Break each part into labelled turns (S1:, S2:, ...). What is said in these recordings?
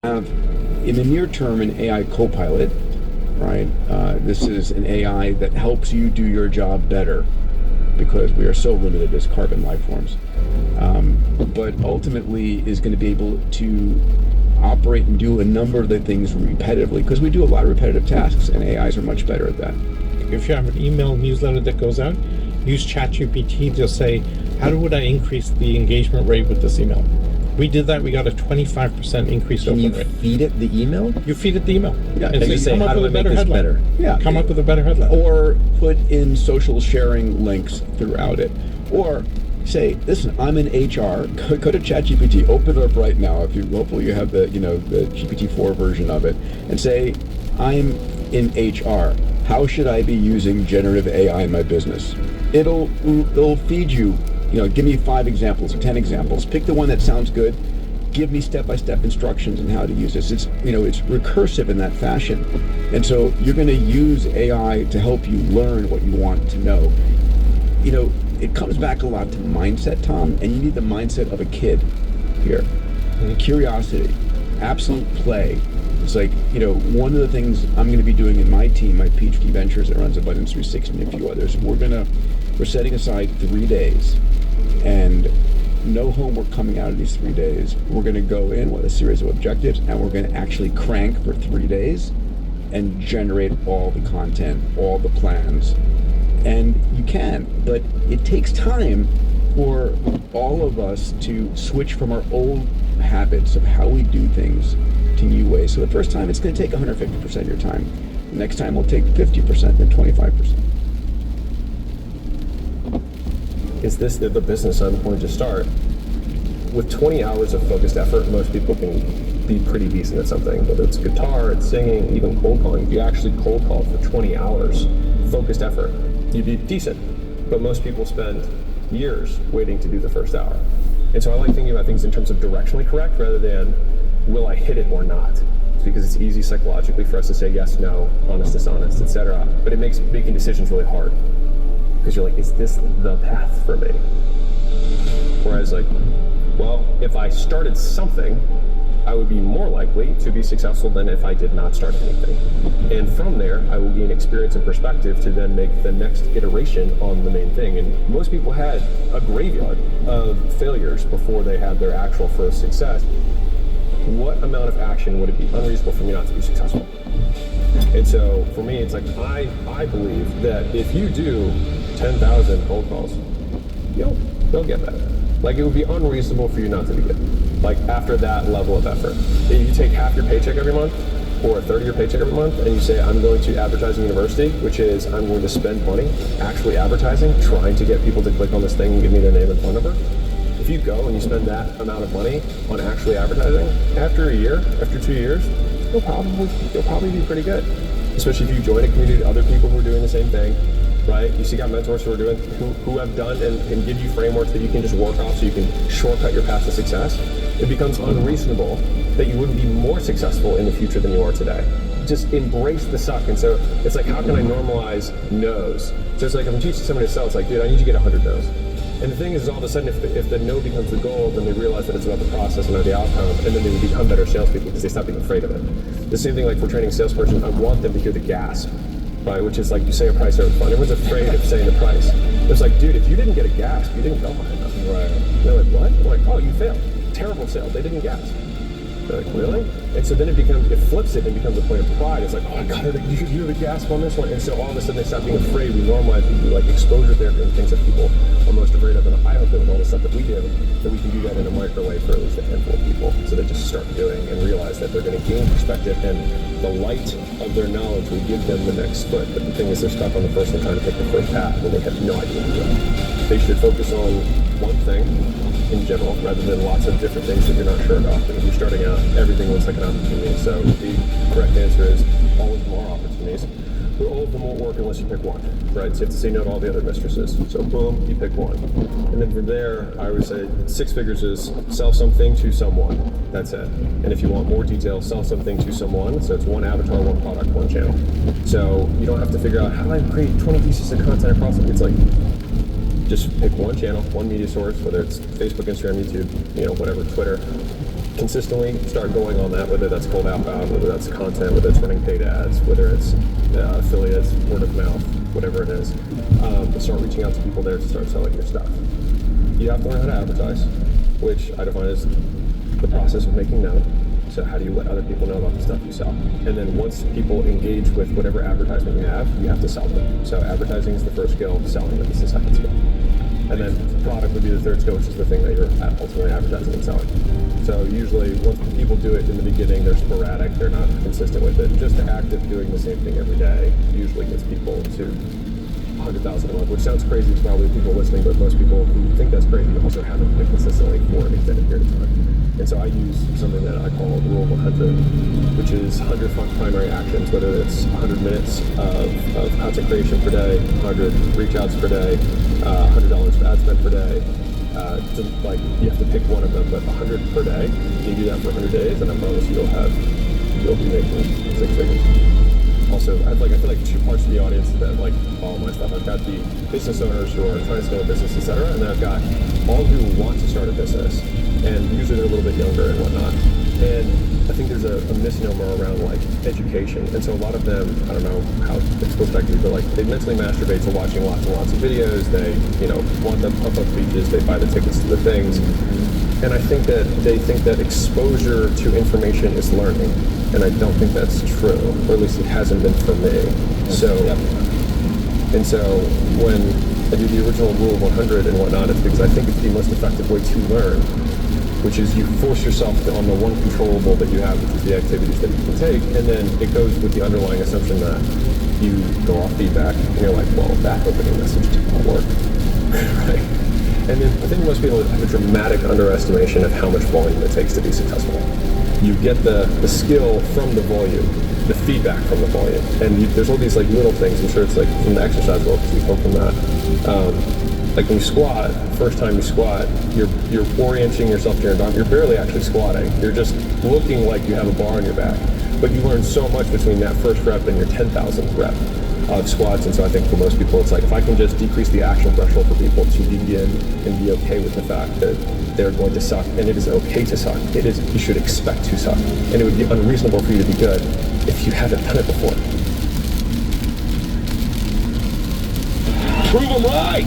S1: have, in the near term, an AI co-pilot, right? This is an AI that helps you do your job better because we are so limited as carbon life forms. But ultimately is going to be able to operate and do a number of the things repetitively because we do a lot of repetitive tasks, and AIs are much better at that.
S2: If you have an email newsletter that goes out, use ChatGPT to say, how would I increase the engagement rate with this email? We did that. We got a 25% increase
S3: Can
S2: open
S3: you
S2: rate.
S3: feed it the email?
S2: You feed it the email.
S1: Yeah,
S2: and
S3: you say,
S2: come
S3: how
S2: up
S3: do
S2: with
S3: I
S2: a
S3: make
S2: better
S3: this
S2: headline.
S3: better?
S1: Yeah.
S2: Come up with a better headline.
S1: Or put in social sharing links throughout it. Or say, listen, I'm in HR. Go to ChatGPT. Open it up right now. If you hopefully you have the the GPT-4 version of it, and say, I'm in HR. How should I be using generative AI in my business? It'll feed you. Give me 5 examples or 10 examples. Pick the one that sounds good. Give me step-by-step instructions on how to use this. It's it's recursive in that fashion, and so you're going to use AI to help you learn what you want to know. It comes back a lot to mindset, Tom, and you need the mindset of a kid here. Curiosity, absolute play. It's like, one of the things I'm going to be doing in my team, my PhD Ventures that runs Abundance 360 and a few others, we're setting aside 3 days, and no homework coming out of these 3 days. We're going to go in with a series of objectives, and we're going to actually crank for 3 days and generate all the content, all the plans. And you can, but it takes time for all of us to switch from our old habits of how we do things to new ways. So the first time it's going to take 150% of your time. The next time will take 50%, then 25%.
S4: Is this the business I'm going to start? With 20 hours of focused effort, most people can be pretty decent at something, whether it's guitar, it's singing, even cold calling. If you actually cold call for 20 hours, focused effort, you'd be decent. But most people spend years waiting to do the first hour. And so I like thinking about things in terms of directionally correct rather than will I hit it or not? It's because it's easy psychologically for us to say yes, no, honest, dishonest, etc. But it makes making decisions really hard. Because you're like, is this the path for me? Whereas well, if I started something, I would be more likely to be successful than if I did not start anything. And from there, I will gain experience and perspective to then make the next iteration on the main thing. And most people had a graveyard of failures before they had their actual first success. What amount of action would it be unreasonable for me not to be successful? And so for me, it's like, I believe that if you do 10,000 cold calls, you'll get better. It would be unreasonable for you not to be good. After that level of effort. If you take half your paycheck every month, or a third of your paycheck every month, and you say, I'm going to Advertising University, which is I'm going to spend money actually advertising, trying to get people to click on this thing and give me their name and phone number. If you go and you spend that amount of money on actually advertising, after a year, after 2 years, you'll probably be pretty good. Especially if you join a community of other people who are doing the same thing, right? You got mentors who have done and can give you frameworks that you can just work off so you can shortcut your path to success. It becomes unreasonable that you wouldn't be more successful in the future than you are today. Just embrace the suck. And so it's like, how can I normalize no's? So it's like, if I'm teaching somebody to sell, it's like, dude, I need you to get 100 no's. And the thing is, all of a sudden, if the no becomes the goal, then they realize that it's about the process and not the outcome, and then they will become better salespeople because they stop being afraid of it. The same thing, for training a salesperson, I want them to hear the gasp, right? Which is you say a price over the phone. Everyone's afraid of saying the price. It's like, dude, if you didn't get a gasp, you didn't go high enough. Right. They're like, what? I'm like, oh, you failed. Terrible sale. They didn't gasp. They're like, really? And so then it flips it and becomes a point of pride. It's like, oh, I got it. You should hear the gasp on this one. And so all of a sudden they stop being afraid. We normalize exposure therapy and things that people are most afraid of. And I hope that with all the stuff that we do, that we can do that in a microwave for at least a handful of people. So they just start doing and realize that they're going to gain perspective, and the light of their knowledge will give them the next foot. But the thing is, they're stuck on the first one trying to pick the first path when they have no idea what to do. They should focus on one thing in general, rather than lots of different things that you're not sure about. And if you're starting out, everything looks like an opportunity. So the correct answer is all of them are opportunities. But all of them won't work unless you pick one, right? So you have to say no to all the other mistresses. So boom, you pick one. And then from there, I would say 6 figures is sell something to someone. That's it. And if you want more detail, sell something to someone. So it's one avatar, one product, one channel. So you don't have to figure out how do I create 20 pieces of content across it. It's like, just pick one channel, one media source, whether it's Facebook, Instagram, YouTube, whatever, Twitter, consistently start going on that, whether that's cold outbound, whether that's content, whether it's running paid ads, whether it's affiliates, word of mouth, whatever it is, start reaching out to people there to start selling your stuff. You have to learn how to advertise, which I define as the process of making known. So how do you let other people know about the stuff you sell? And then once people engage with whatever advertisement you have to sell them. So advertising is the first skill, selling them is the second skill. And then product would be the third skill, which is the thing that you're ultimately advertising and selling. So usually once people do it in the beginning, they're sporadic, they're not consistent with it. Just the act of doing the same thing every day usually gets people to 100,000 a month, which sounds crazy to probably people listening, but most people who think that's crazy also haven't been consistently for an extended period of time. And so I use something that I call the Rule of 100, which is 100 primary actions, whether it's 100 minutes of content creation per day, 100 reach outs per day, $100 of ad spend per day. You have to pick one of them, but 100 per day. You do that for 100 days, and I promise you'll be making six figures. Also, I feel like two parts of the audience that follow my stuff. I've got the business owners who are trying to scale a business, etc., and then I've got all who want to start a business, and usually they're a little bit younger and whatnot. And I think there's a misnomer around education, and so a lot of them, I don't know how it's supposed to be, but they mentally masturbate to watching lots and lots of videos. They want them pump up speeches. They buy the tickets to the things. And I think that they think that exposure to information is learning. And I don't think that's true, or at least it hasn't been for me. And so when I do the original Rule of 100 and whatnot, it's because I think it's the most effective way to learn, which is you force yourself on the one controllable that you have, which is the activities that you can take, and then it goes with the underlying assumption that you go off feedback, and you're like, well, that opening message did not work, right? And then I think most people have a dramatic underestimation of how much volume it takes to be successful. You get the skill from the volume, the feedback from the volume, and there's all these little things. I'm sure it's from the exercise world, because we come from that. When you squat, first time you squat, you're orienting yourself to your environment. You're barely actually squatting. You're just looking like you have a bar on your back. But you learn so much between that first rep and your 10,000th rep of squats. And so I think for most people, it's if I can just decrease the action threshold for people to begin and be okay with the fact that they're going to suck, and it is okay to suck. You should expect to suck. And it would be unreasonable for you to be good if you haven't done it before.
S3: Prove them right,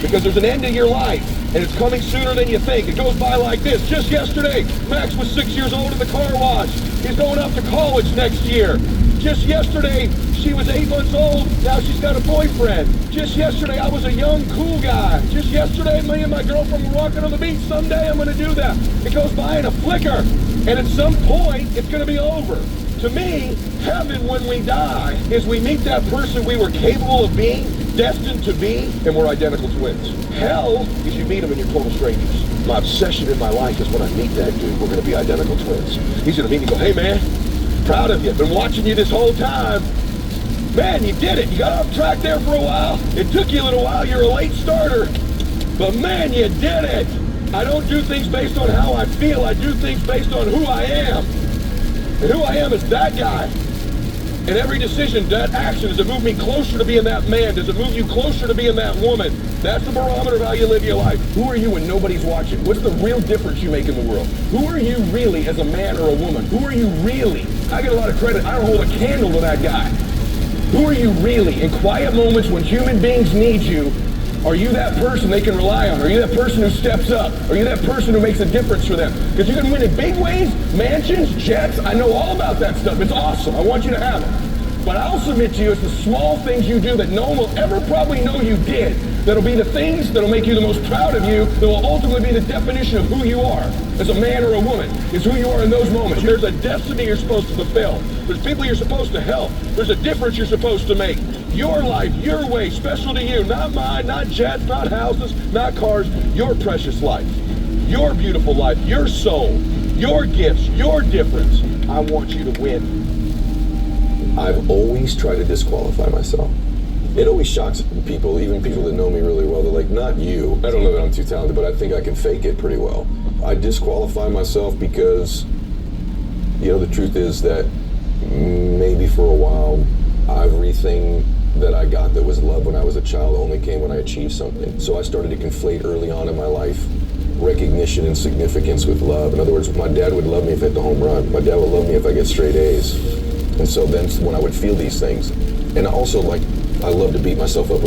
S3: because there's an end to your life, and it's coming sooner than you think. It goes by like this. Just yesterday, Max was 6 years old at the car wash. He's going off to college next year. Just yesterday, she was 8 months old. Now she's got a boyfriend. Just yesterday, I was a young, cool guy. Just yesterday, me and my girlfriend were walking on the beach. Someday, I'm going to do that. It goes by in a flicker, and at some point, it's going to be over. To me, heaven when we die is we meet that person we were capable of being, destined to be, and we're identical twins. Hell is you meet them and you're total strangers. My obsession in my life is when I meet that dude, we're going to be identical twins. He's going to meet me and go, hey man, proud of you. Been watching you this whole time. Man, you did it. You got off track there for a while. It took you a little while. You're a late starter. But man, you did it. I don't do things based on how I feel. I do things based on who I am. And who I am is that guy. And every decision, that action, does it move me closer to being that man? Does it move you closer to being that woman? That's the barometer of how you live your life. Who are you when nobody's watching? What's the real difference you make in the world? Who are you really as a man or a woman? Who are you really? I get a lot of credit. I don't hold a candle to that guy. Who are you really? In quiet moments when human beings need you, are you that person they can rely on? Are you that person who steps up? Are you that person who makes a difference for them? Because you can win in big ways, mansions, jets. I know all about that stuff. It's awesome. I want you to have them. But I'll submit to you, it's the small things you do that no one will ever probably know you did that'll be the things that'll make you the most proud of you, that will ultimately be the definition of who you are as a man or a woman. It's who you are in those moments. There's a destiny you're supposed to fulfill. There's people you're supposed to help. There's a difference you're supposed to make. Your life, your way, special to you. Not mine, not jets, not houses, not cars. Your precious life. Your beautiful life. Your soul. Your gifts. Your difference. I want you to win.
S1: I've always tried to disqualify myself. It always shocks people, even people that know me really well. They're like, not you. I don't know that I'm too talented, but I think I can fake it pretty well. I disqualify myself because, the truth is that maybe for a while, everything that I got that was love when I was a child only came when I achieved something. So I started to conflate early on in my life
S5: recognition and significance with love. In other words, my dad would love me if I hit the home run. My dad would love me if I get straight A's. And so then when I would feel these things, and also like I love to beat myself up